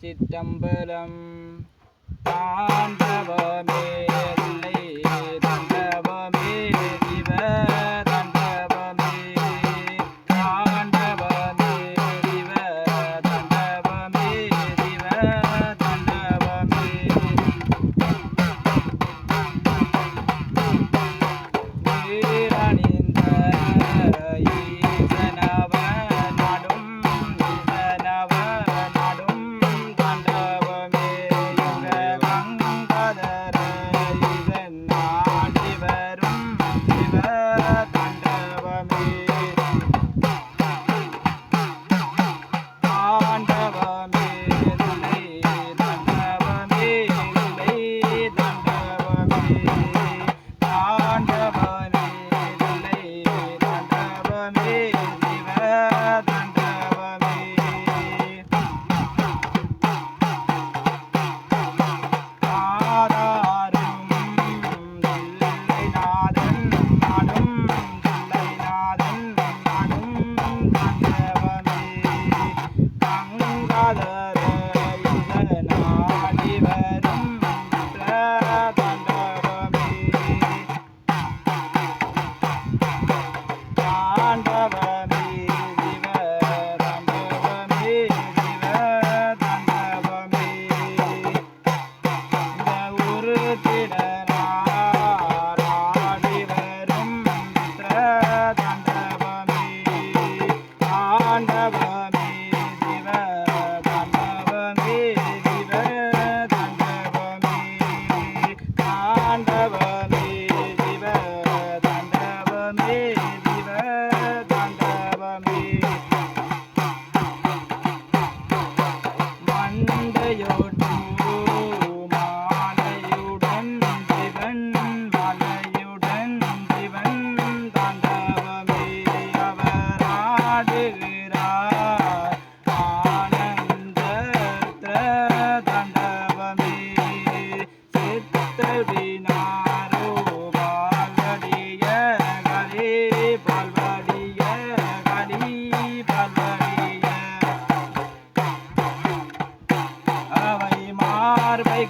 திருச்சிற்றம்பலம். தாண்டவமே இல்லை தாண்டவமே சிவ தாண்டவமே தாண்டவமே சிவ தாண்டவமே சிவ தாண்டவமே நீரணிந்த ஈசனவ நாடும் ஈசனவ நாடும் தாண்டவமே எங்க கங்கதர ஈசன் நாடி வரும் சிவ தாண்டவமே தாண்டவமே இல்லை தாண்டவமே இல்லை தாண்டவமே தாண்டவமே இல்லை தாண்டவமே சிவ தாண்டவமே ஆதாரும் தில்லைநாதன் நாடும் தில்லைநாதன் நாடும் தாண்டவமே கங்காதர ஈசனாடி வரும் தாண்டவமே தாண்டவமே சிவ தாண்டவமே சிவ தாண்டவமே இந்த ஒரு திடனாடி வரும் தாண்டவமே தாண்டவமே சிவ தாண்டவமே சிவ தாண்டவமே தாண்டவமே சிவ தாண்டவமே சிவ தாண்டவமே மண்டையோடு மாலையுடன் சிவன் மாலையுடன் சிவன் தாண்டவமே அவர் ஆடுகிறார் ஆனந்த தாண்டவமே சித்தவினாரோ பால்வடிய கலி பால்வடிய கலி பால்வடிய அவை மார்பை